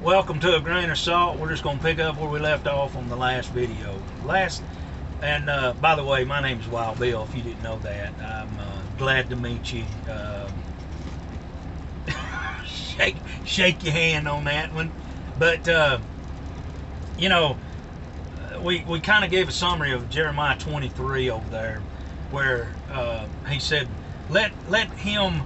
Welcome to A Grain of Salt. We're just going to pick up where we left off on the last video. By the way, my name is Wild Bill, if you didn't know that. I'm glad to meet you. Shake your hand on that one. But, we kind of gave a summary of Jeremiah 23 over there, where he said, let him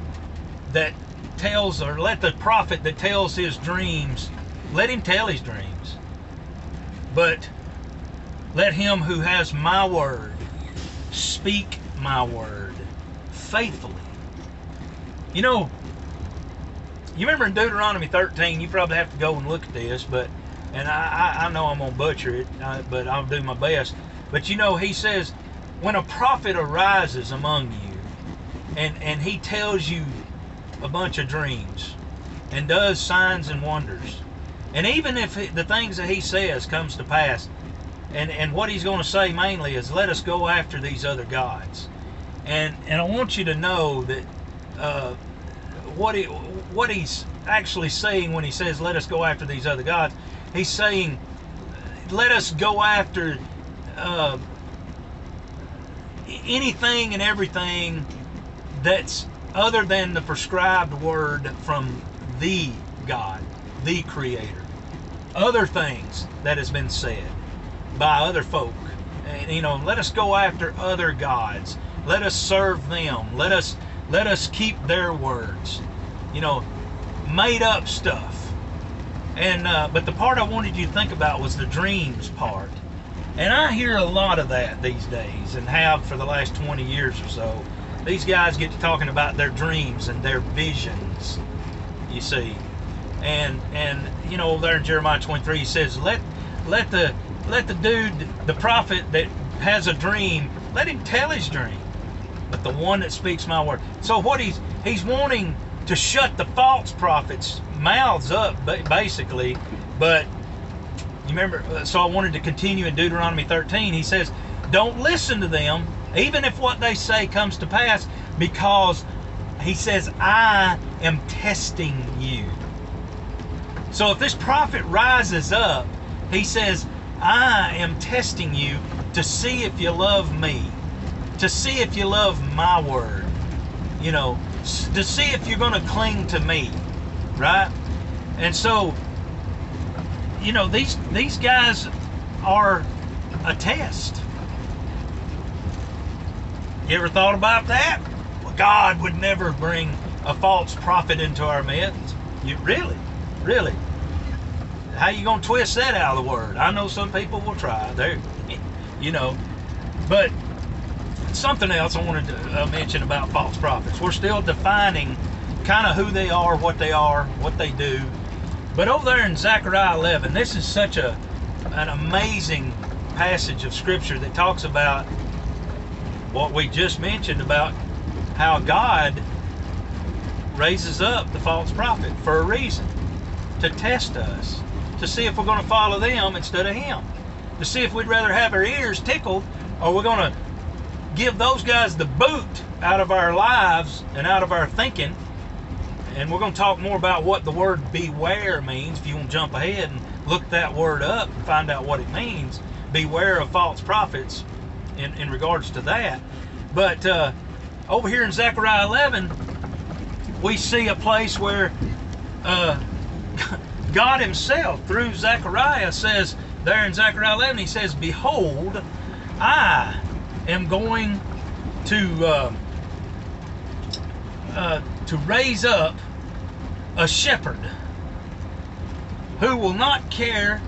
that tells, or let the prophet that tells his dreams, let him tell his dreams, but let him who has my word speak my word faithfully. You remember in Deuteronomy 13, you probably have to go and look at this, and I know I'm going to butcher it, but I'll do my best. But he says, when a prophet arises among you, and he tells you a bunch of dreams, and does signs and wonders, and even if the things that he says comes to pass, and what he's going to say mainly is, let us go after these other gods. And I want you to know that what he's actually saying when he says, let us go after these other gods, he's saying, let us go after anything and everything that's other than the prescribed word from the God, the Creator. Other things that has been said by other folk. And, let us go after other gods. Let us serve them. Let us keep their words. Made up stuff. And but the part I wanted you to think about was the dreams part. And I hear a lot of that these days, and have for the last 20 years or so. These guys get to talking about their dreams and their visions, you see. And over there in Jeremiah 23, he says, let the dude, the prophet that has a dream, let him tell his dream, but the one that speaks my word. So what he's wanting to shut the false prophets' mouths up, basically. But you remember, so I wanted to continue in Deuteronomy 13. He says, don't listen to them, even if what they say comes to pass, because he says, I am testing you. So if this prophet rises up, he says, I am testing you to see if you love me, to see if you love my word, to see if you're going to cling to me, right? And so, these guys are a test. You ever thought about that? Well, God would never bring a false prophet into our midst. You really? How you gonna twist that out of the word? I know some people will try. But something else I wanted to mention about false prophets. We're still defining kind of who they are, what they do. But over there in Zechariah 11, this is such an amazing passage of Scripture that talks about what we just mentioned about how God raises up the false prophet for a reason, to test us, to see if we're going to follow them instead of him, to see if we'd rather have our ears tickled, or we're going to give those guys the boot out of our lives and out of our thinking. And we're going to talk more about what the word beware means. If you want to jump ahead and look that word up and find out what it means, beware of false prophets in regards to that. But over here in Zechariah 11, we see a place where God himself, through Zechariah, says, there in Zechariah 11, he says, behold, I am going to raise up a shepherd who will not care.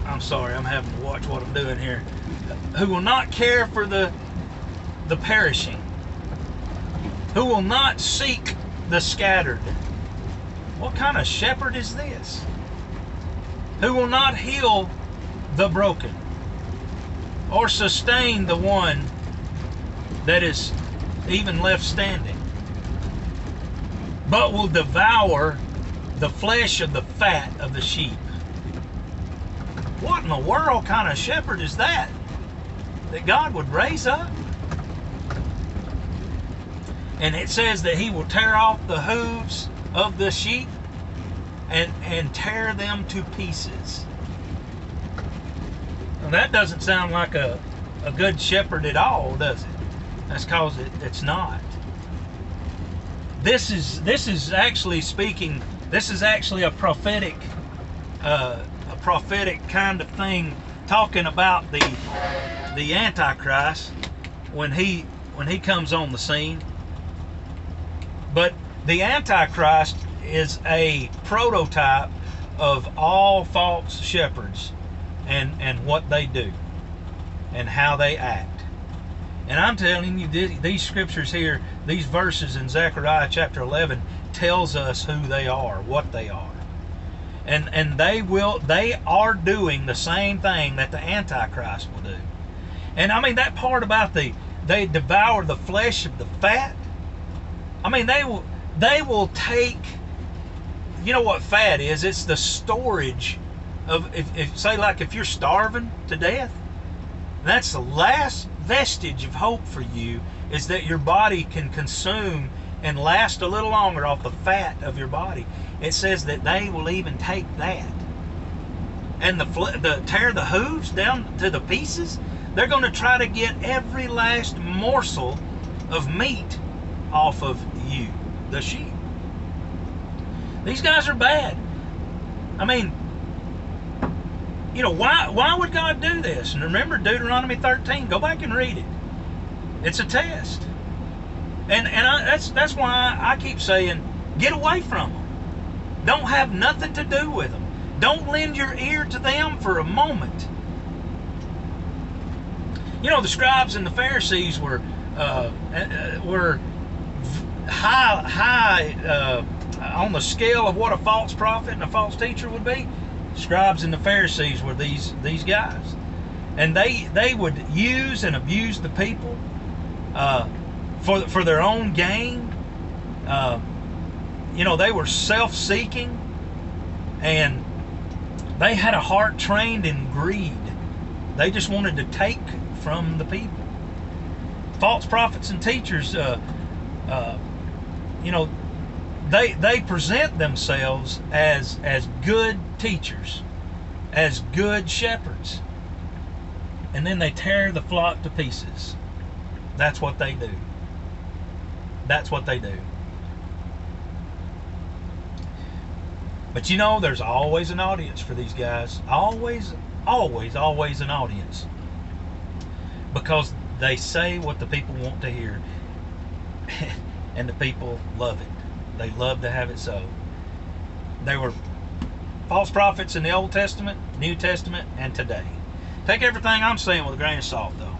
I'm sorry, I'm having to watch what I'm doing here. Who will not care for the perishing, who will not seek the scattered. What kind of shepherd is this? Who will not heal the broken, or sustain the one that is even left standing, but will devour the flesh of the fat of the sheep. What in the world kind of shepherd is that God would raise up? And it says that he will tear off the hooves of the sheep and tear them to pieces. Now, that doesn't sound like a good shepherd at all, does it? That's because it's not. This is actually speaking. This is actually a prophetic kind of thing, talking about the Antichrist when he comes on the scene. But the Antichrist is a prototype of all false shepherds and what they do and how they act. And I'm telling you, these scriptures here, these verses in Zechariah chapter 11 tells us who they are, what they are. And they are doing the same thing that the Antichrist will do. And I mean, that part about they devour the flesh of the fat. I mean, they will take, you know what fat is? It's the storage of, if you're starving to death, that's the last vestige of hope for you, is that your body can consume and last a little longer off the fat of your body. It says that they will even take that and tear the hooves down to the pieces. They're going to try to get every last morsel of meat off of you, the sheep. These guys are bad. I mean, you know, why would God do this? And remember Deuteronomy 13. Go back and read it. It's a test. And that's why I keep saying, get away from them. Don't have nothing to do with them. Don't lend your ear to them for a moment. You know, the scribes and the Pharisees were high on the scale of what a false prophet and a false teacher would be. Scribes and the Pharisees were these guys, and they would use and abuse the people for their own gain. You know, they were self-seeking, and they had a heart trained in greed. They just wanted to take from the people. False prophets and teachers, you know, they present themselves as good teachers, as good shepherds, and then they tear the flock to pieces. That's what they do. That's what they do. But you know, there's always an audience for these guys. Always, always, always an audience. Because they say what the people want to hear. And the people love it. They love to have it so. They were false prophets in the Old Testament, New Testament, and today. Take everything I'm saying with a grain of salt, though.